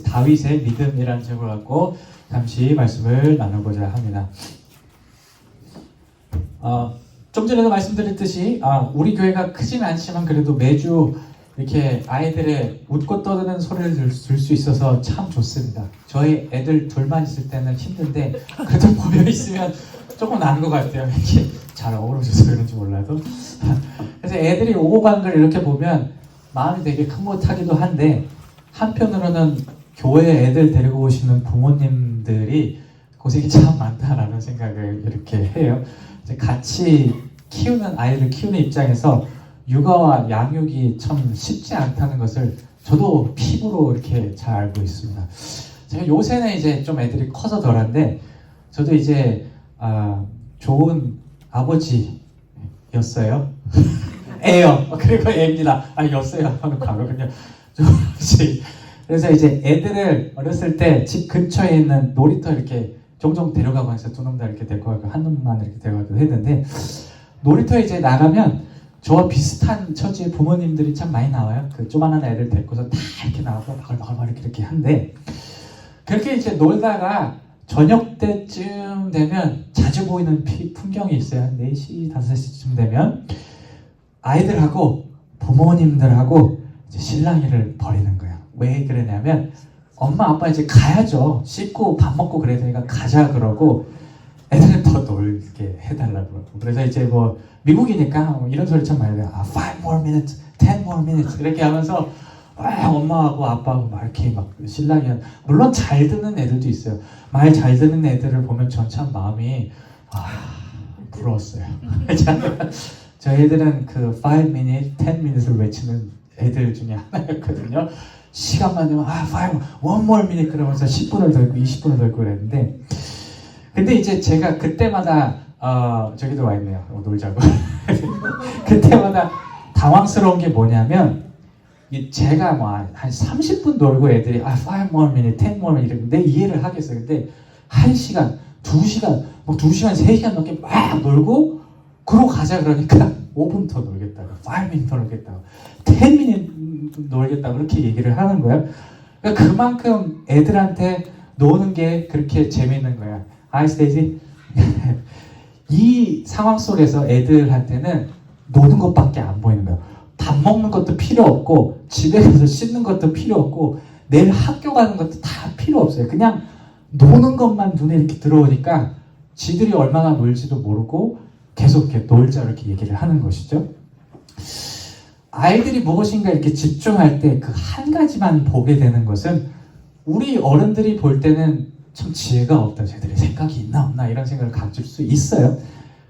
다윗의 믿음이라는 제목을 갖고 잠시 말씀을 나누고자 합니다. 좀 전에도 말씀드렸듯이 우리 교회가 크지는 않지만 그래도 매주 이렇게 아이들의 웃고 떠드는 소리를 들을 수 있어서 참 좋습니다. 저희 애들 둘만 있을 때는 힘든데 그래도 모여 있으면 조금 나은 것 같아요. 이렇게 잘 어우러져서 그런지 몰라도. 그래서 애들이 오고 가는 걸 이렇게 보면 마음이 되게 흐뭇하기도 한데, 한편으로는 교회 애들 데리고 오시는 부모님들이 고생이 참 많다라는 생각을 이렇게 해요. 이제 같이 키우는 아이를 키우는 입장에서 육아와 양육이 참 쉽지 않다는 것을 저도 피부로 이렇게 잘 알고 있습니다. 제가 요새는 이제 좀 애들이 커서 덜한데, 저도 이제 좋은 아버지였어요. 애요. 그리고 애입니다. 였어요 하는 과거군요. 그래서 이제 애들을 어렸을 때 집 근처에 있는 놀이터 이렇게 종종 데려가고 해서 두 놈 다 이렇게 데리고 가고 한 놈만 이렇게 데려가기도 했는데, 놀이터에 이제 나가면 저와 비슷한 처지의 부모님들이 참 많이 나와요. 그 조만한 애들 데리고서 다 이렇게 나와서 바글바글 이렇게 한데, 그렇게 이제 놀다가 저녁 때쯤 되면 자주 보이는 풍경이 있어요. 한 4시, 5시쯤 되면 아이들하고 부모님들하고 이제 실랑이를 벌이는 거예요. 왜 그러냐면 엄마 아빠 이제 가야죠. 씻고 밥 먹고 그래야 되니까 가자 그러고 애들은 더 놀게 해달라고 그러고. 그래서 이제 뭐 미국이니까 뭐 이런 소리 참 많이 해요. 5 more minutes, 10 more minutes 이렇게 하면서 엄마하고 아빠하고 막 이렇게 막 실랑이 하는. 물론 잘 듣는 애들도 있어요. 말 잘 듣는 애들을 보면 전 참 마음이 부러웠어요. 저희 애들은 그 5 minutes, 10 minutes를 외치는 애들 중에 하나였거든요. 시간만 되면 5, 1 more minute 그러면서 10분을 더 있고 20분을 더 있고 그랬는데, 근데 이제 제가 그때마다 저기도 와 있네요. 놀자고. 그때마다 당황스러운 게 뭐냐면, 제가 뭐 한 30분 놀고 애들이 5 more minute, 10 more minute 이러는데 이해를 하겠어요. 근데 1시간, 2시간, 뭐 2시간, 3시간 넘게 막 놀고 그러고 가자 그러니까 5분 더 놀겠다고, 5 minute 더 놀겠다고, 10 minute 놀겠다고 그렇게 얘기를 하는 거예요. 그러니까 그만큼 애들한테 노는 게 그렇게 재밌는 거야. 스테이지. 이 상황 속에서 애들한테는 노는 것밖에 안 보이는 거예요. 밥 먹는 것도 필요 없고, 집에 가서 씻는 것도 필요 없고, 내일 학교 가는 것도 다 필요 없어요. 그냥 노는 것만 눈에 이렇게 들어오니까 지들이 얼마나 놀지도 모르고 계속 이렇게 놀자 이렇게 얘기를 하는 것이죠. 아이들이 무엇인가 이렇게 집중할 때 그 한 가지만 보게 되는 것은, 우리 어른들이 볼 때는 참 지혜가 없다, 쟤들이 생각이 있나 없나 이런 생각을 가질 수 있어요.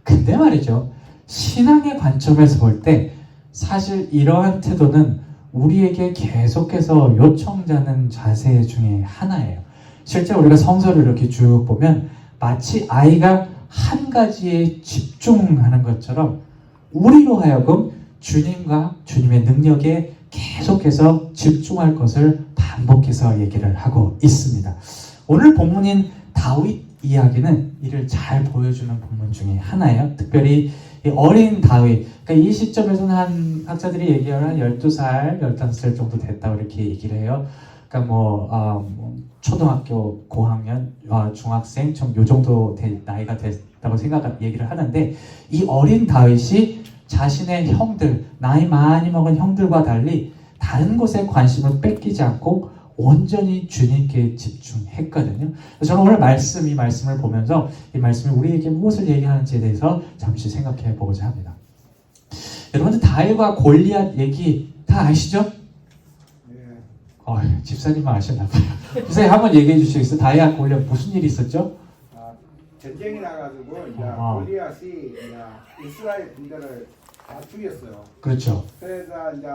근데 말이죠, 신앙의 관점에서 볼 때 사실 이러한 태도는 우리에게 계속해서 요청자는 자세 중에 하나예요. 실제 우리가 성서를 이렇게 쭉 보면 마치 아이가 한 가지에 집중하는 것처럼 우리로 하여금 주님과 주님의 능력에 계속해서 집중할 것을 반복해서 얘기를 하고 있습니다. 오늘 본문인 다윗 이야기는 이를 잘 보여주는 본문 중에 하나예요. 특별히 이 어린 다윗, 그러니까 이 시점에서는 한 학자들이 얘기하는 한 12살, 15살 정도 됐다고 이렇게 얘기를 해요. 그러니까 초등학교 고학년, 중학생, 요 정도 나이가 됐다고 얘기를 하는데, 이 어린 다윗이 자신의 형들, 나이 많이 먹은 형들과 달리 다른 것에 관심을 뺏기지 않고 온전히 주님께 집중했거든요. 저는 오늘 이 말씀을 보면서 이 말씀이 우리에게 무엇을 얘기하는지에 대해서 잠시 생각해 보고자 합니다. 여러분들 다윗과 골리앗 얘기 다 아시죠? 네. 집사님만 아시나 봐요. 집사님 한번 얘기해 주시겠어요? 다윗과 골리앗 무슨 일이 있었죠? 전쟁이 나가지고 골리앗이 이스라엘 군대를 다 죽였어요. 그렇죠. 그래서 이제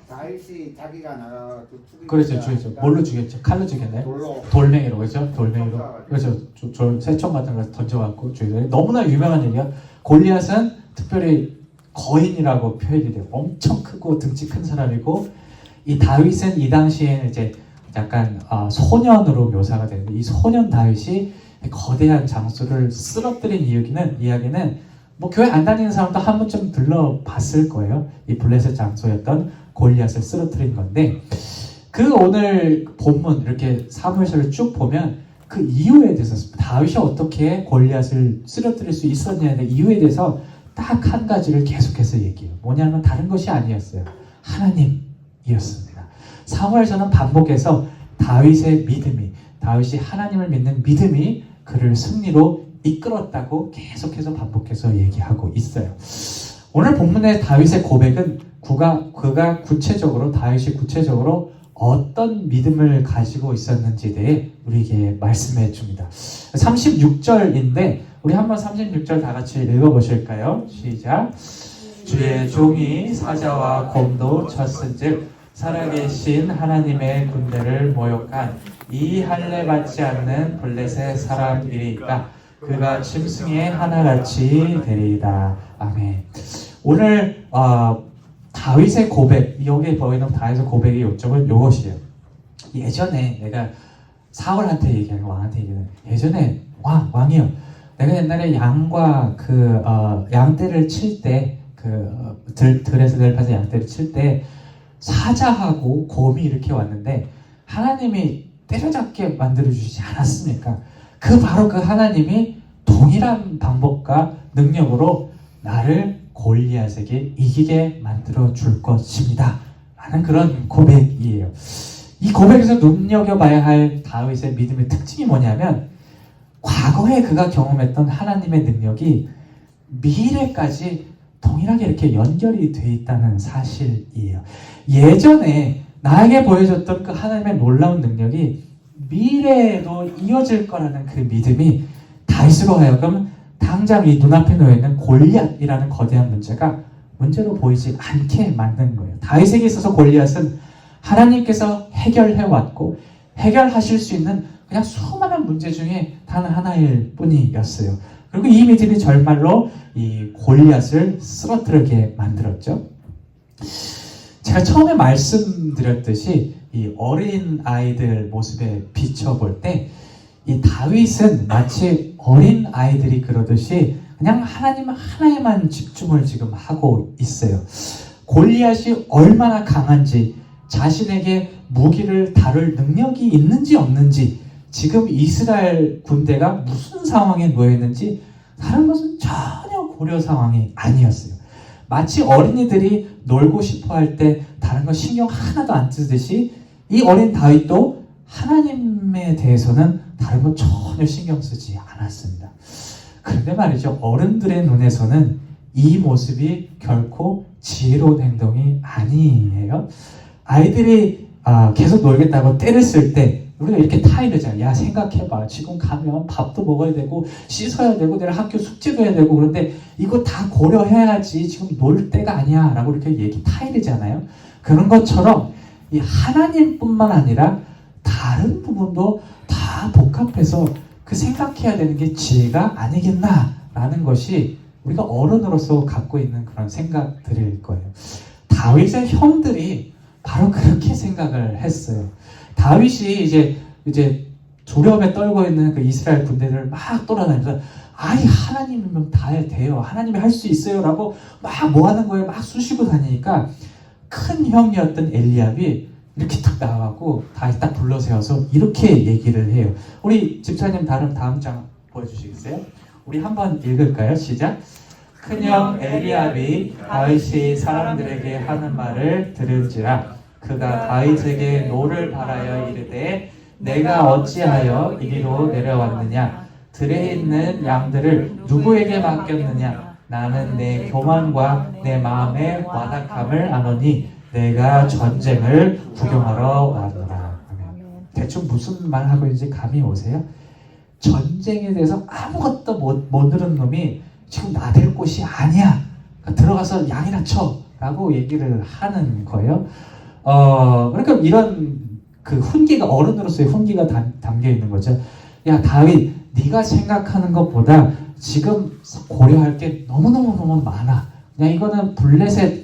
다윗이 자기가 나가서 그렇죠, 죽였죠. 뭘로 죽였죠? 칼로 죽였나요? 돌멩이로, 그렇죠? 돌멩이로. 그렇죠. 새총 같은 거 던져갖고 죽였어요. 너무나 유명한 얘기야. 골리앗은 특별히 거인이라고 표현이 돼요. 엄청 크고 등치 큰 사람이고, 이 다윗은 이 당시에는 이제 약간 소년으로 묘사가 되는데, 이 소년 다윗이 거대한 장수를 쓰러뜨린 이야기는 뭐 교회 안 다니는 사람도 한 번쯤 들러봤을 거예요. 이 블레셋 장소였던 골리앗을 쓰러뜨린 건데, 그 오늘 본문 이렇게 사무엘서를 쭉 보면 그 이유에 대해서 다윗이 어떻게 골리앗을 쓰러뜨릴 수 있었냐의 이유에 대해서 딱 한 가지를 계속해서 얘기해요. 뭐냐면 다른 것이 아니었어요. 하나님이었습니다. 사무엘서는 반복해서 다윗의 믿음이, 다윗이 하나님을 믿는 믿음이 그를 승리로 이끌었다고 계속해서 반복해서 얘기하고 있어요. 오늘 본문의 다윗의 고백은 그가 구체적으로, 다윗이 구체적으로 어떤 믿음을 가지고 있었는지에 대해 우리에게 말씀해 줍니다. 36절인데 우리 한번 36절 다 같이 읽어보실까요? 시작. 주의 종이 사자와 곰도 쳤은즉 살아계신 하나님의 군대를 모욕한 이 할례 받지 않는 블레셋 사람이리까 그가 짐승의 하나같이 되리이다. 아멘. 오늘 다윗의 고백, 여기에 보이는 다윗의 고백의 요점은 이것이에요. 예전에 내가 사울한테 얘기하는 왕한테 얘기하는 예전에 왕이요. 내가 옛날에 양과 양떼를 칠 때 들에서 내려가서 양떼를 칠 때 사자하고 곰이 이렇게 왔는데 하나님이 때려잡게 만들어주시지 않았습니까? 바로 그 하나님이 동일한 방법과 능력으로 나를 골리앗에게 이기게 만들어 줄 것입니다. 라는 그런 고백이에요. 이 고백에서 눈여겨봐야 할 다윗의 믿음의 특징이 뭐냐면 과거에 그가 경험했던 하나님의 능력이 미래까지 동일하게 이렇게 연결이 돼 있다는 사실이에요. 예전에 나에게 보여줬던 그 하나님의 놀라운 능력이 미래에도 이어질 거라는 그 믿음이 다윗으로 하여금 당장 이 눈앞에 놓여있는 골리앗이라는 거대한 문제가 문제로 보이지 않게 만든 거예요. 다윗에게 있어서 골리앗은 하나님께서 해결해왔고 해결하실 수 있는 그냥 수많은 문제 중에 단 하나일 뿐이었어요. 그리고 이 믿음이 정말로 이 골리앗을 쓰러뜨리게 만들었죠. 제가 처음에 말씀드렸듯이 이 어린 아이들 모습에 비춰볼 때 이 다윗은 마치 어린 아이들이 그러듯이 그냥 하나님 하나에만 집중을 지금 하고 있어요. 골리앗이 얼마나 강한지, 자신에게 무기를 다룰 능력이 있는지 없는지, 지금 이스라엘 군대가 무슨 상황에 놓여 있는지 다른 것은 전혀 고려 상황이 아니었어요. 마치 어린이들이 놀고 싶어 할 때 다른 거 신경 하나도 안 쓰듯이 이 어린 다윗도 하나님에 대해서는 다른 거 전혀 신경 쓰지 않았습니다. 그런데 말이죠, 어른들의 눈에서는 이 모습이 결코 지혜로운 행동이 아니에요. 아이들이 계속 놀겠다고 때를 쓸 때 우리가 이렇게 타이르잖아요. 야, 생각해봐. 지금 가면 밥도 먹어야 되고 씻어야 되고 내일 학교 숙제도 해야 되고 그런데 이거 다 고려해야지 지금 놀 때가 아니야 라고 이렇게 타이르잖아요. 그런 것처럼 이 하나님뿐만 아니라 다른 부분도 다 복합해서 그 생각해야 되는 게 지혜가 아니겠나라는 것이 우리가 어른으로서 갖고 있는 그런 생각들일 거예요. 다윗의 형들이 바로 그렇게 생각을 했어요. 다윗이 이제 두려움에 떨고 있는 그 이스라엘 군대들을 막 돌아다니면서 하나님이면 다 돼요. 하나님이 할 수 있어요. 라고 막 뭐 하는 거예요. 막 쑤시고 다니니까 큰 형이었던 엘리압이 이렇게 딱 나와갖고 다윗 딱 불러세워서 이렇게 얘기를 해요. 우리 집사님 다음 장 보여주시겠어요? 우리 한번 읽을까요? 시작. 큰형 엘리압이 다윗이 사람들에게 하는 말을 들은지라 그가 다윗에게 노를 바라여 이르되 내가 어찌하여 이리로 내려왔느냐 들에 있는 양들을 누구에게 맡겼느냐 나는 내 교만과 내 마음의 완악함을 아노니 내가 전쟁을 구경하러 왔노라. 대충 무슨 말 하고 있는지 감이 오세요? 전쟁에 대해서 아무것도 못 들은 놈이 지금 나댈 곳이 아니야. 들어가서 양이나 쳐 라고 얘기를 하는 거예요. 그러니까 이런 그 훈계가, 어른으로서의 훈계가 담겨 있는 거죠. 야, 다윗, 네가 생각하는 것보다 지금 고려할 게 너무너무 많아. 그냥 이거는 블레셋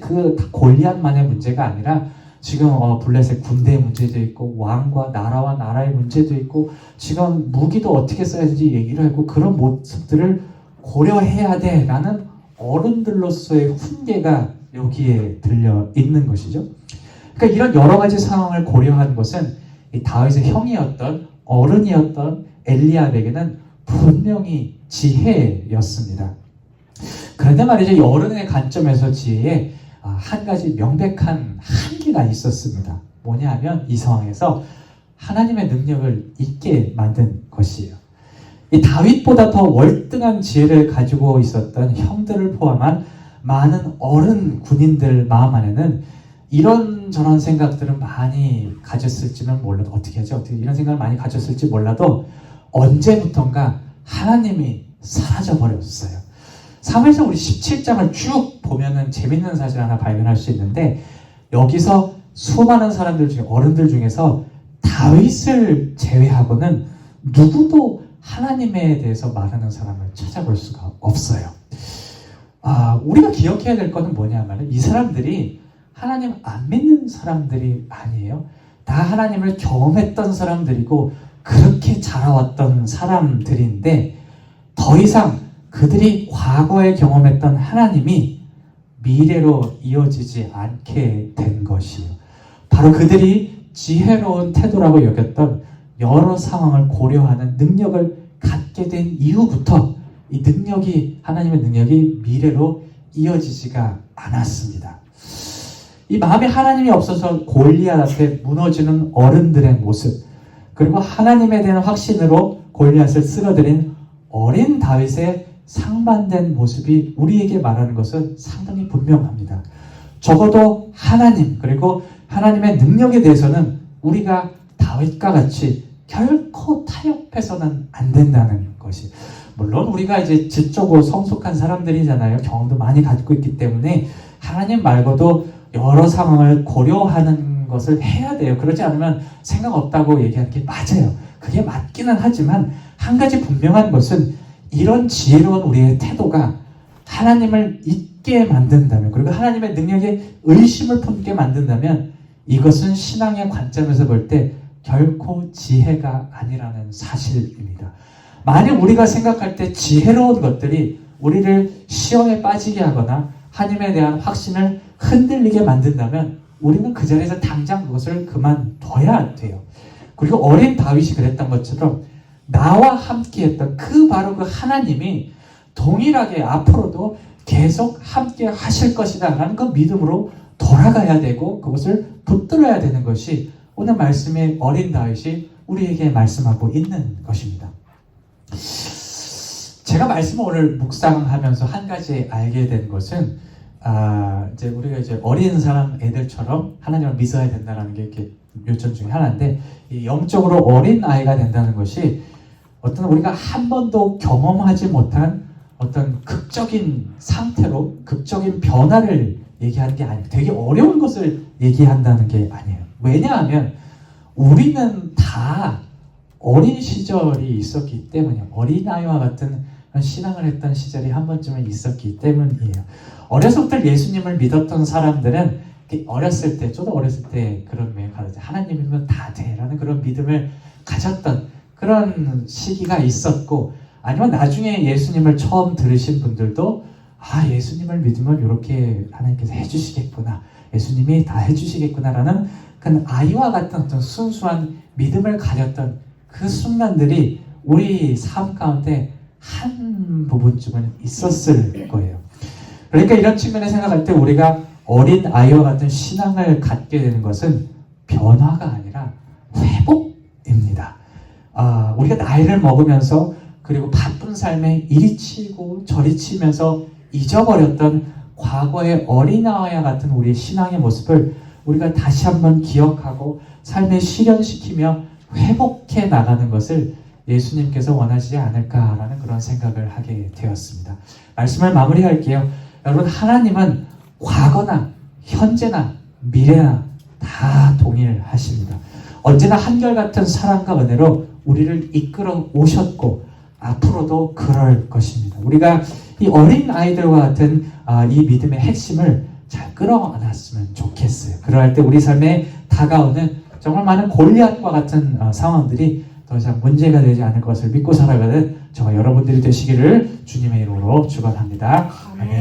골리앗만의 문제가 아니라 지금 블레셋 군대의 문제도 있고 왕과 나라와 나라의 문제도 있고 지금 무기도 어떻게 써야 되는지 얘기를 하고 그런 모습들을 고려해야 돼 라는 어른들로서의 훈계가 여기에 들려 있는 것이죠. 그러니까 이런 여러 가지 상황을 고려한 것은 이 다윗의 형이었던 어른이었던 엘리압에게는 분명히 지혜였습니다. 그런데 말이죠, 이 어른의 관점에서 지혜에 한 가지 명백한 한계가 있었습니다. 뭐냐 하면 이 상황에서 하나님의 능력을 잊게 만든 것이에요. 이 다윗보다 더 월등한 지혜를 가지고 있었던 형들을 포함한 많은 어른 군인들 마음 안에는 이런저런 생각들은 많이 가졌을지는 몰라도 어떻게 이런 생각을 많이 가졌을지 몰라도 언제부턴가 하나님이 사라져버렸어요. 사무엘상 우리 17장을 쭉 보면은 재밌는 사실 하나 발견할 수 있는데, 여기서 수많은 사람들 중에, 어른들 중에서 다윗을 제외하고는 누구도 하나님에 대해서 말하는 사람을 찾아볼 수가 없어요. 우리가 기억해야 될 것은 뭐냐면 이 사람들이 하나님 안 믿는 사람들이 아니에요. 다 하나님을 경험했던 사람들이고 그렇게 자라왔던 사람들인데, 더 이상 그들이 과거에 경험했던 하나님이 미래로 이어지지 않게 된 것이에요. 바로 그들이 지혜로운 태도라고 여겼던 여러 상황을 고려하는 능력을 갖게 된 이후부터 이 능력이, 하나님의 능력이 미래로 이어지지가 않았습니다. 이 마음에 하나님이 없어서 골리앗 앞에 무너지는 어른들의 모습, 그리고 하나님에 대한 확신으로 골리앗을 쓸어들인 어린 다윗의 상반된 모습이 우리에게 말하는 것은 상당히 분명합니다. 적어도 하나님, 그리고 하나님의 능력에 대해서는 우리가 다윗과 같이 결코 타협해서는 안 된다는 것이, 물론 우리가 이제 지적으로 성숙한 사람들이잖아요. 경험도 많이 가지고 있기 때문에 하나님 말고도 여러 상황을 고려하는 것을 해야 돼요. 그러지 않으면 생각 없다고 얘기하는 게 맞아요. 그게 맞기는 하지만 한 가지 분명한 것은 이런 지혜로운 우리의 태도가 하나님을 잊게 만든다면, 그리고 하나님의 능력에 의심을 품게 만든다면 이것은 신앙의 관점에서 볼 때 결코 지혜가 아니라는 사실입니다. 만약 우리가 생각할 때 지혜로운 것들이 우리를 시험에 빠지게 하거나 하나님에 대한 확신을 흔들리게 만든다면 우리는 그 자리에서 당장 그것을 그만둬야 돼요. 그리고 어린 다윗이 그랬던 것처럼 나와 함께했던 바로 그 하나님이 동일하게 앞으로도 계속 함께 하실 것이다 라는 그 믿음으로 돌아가야 되고 그것을 붙들어야 되는 것이 오늘 말씀의 어린 다윗이 우리에게 말씀하고 있는 것입니다. 제가 말씀을 오늘 묵상하면서 한 가지 알게 된 것은 이제 우리가 이제 어린 사람 애들처럼 하나님을 믿어야 된다는 게 이렇게 요점 중에 하나인데, 이 영적으로 어린 아이가 된다는 것이 어떤 우리가 한 번도 경험하지 못한 어떤 극적인 상태로 극적인 변화를 얘기하는 게 아니에요. 되게 어려운 것을 얘기한다는 게 아니에요. 왜냐하면 우리는 다 어린 시절이 있었기 때문이에요. 어린아이와 같은 신앙을 했던 시절이 한 번쯤은 있었기 때문이에요. 어려서부터 예수님을 믿었던 사람들은 어렸을 때, 저도 어렸을 때 그런 면에 가르쳐 하나님이면 다 돼라는 그런 믿음을 가졌던 그런 시기가 있었고, 아니면 나중에 예수님을 처음 들으신 분들도 예수님을 믿으면 이렇게 하나님께서 해주시겠구나, 예수님이 다 해주시겠구나라는 그 아이와 같은 어떤 순수한 믿음을 가졌던 그 순간들이 우리 삶 가운데 한 부분쯤은 있었을 거예요. 그러니까 이런 측면에 생각할 때 우리가 어린 아이와 같은 신앙을 갖게 되는 것은 변화가 아니라 회복입니다. 우리가 나이를 먹으면서 그리고 바쁜 삶에 이리 치고 저리 치면서 잊어버렸던 과거의 어린아이와 같은 우리의 신앙의 모습을 우리가 다시 한번 기억하고 삶에 실현시키며 회복해 나가는 것을 예수님께서 원하시지 않을까라는 그런 생각을 하게 되었습니다. 말씀을 마무리할게요. 여러분, 하나님은 과거나 현재나 미래나 다 동일하십니다. 언제나 한결같은 사랑과 은혜로 우리를 이끌어 오셨고 앞으로도 그럴 것입니다. 우리가 이 어린 아이들과 같은 이 믿음의 핵심을 잘 끌어안았으면 좋겠어요. 그럴 때 우리 삶에 다가오는 정말 많은 골리앗과 같은 상황들이 더 이상 문제가 되지 않을 것을 믿고 살아가는 저와 여러분들이 되시기를 주님의 이름으로 축원합니다. 아멘.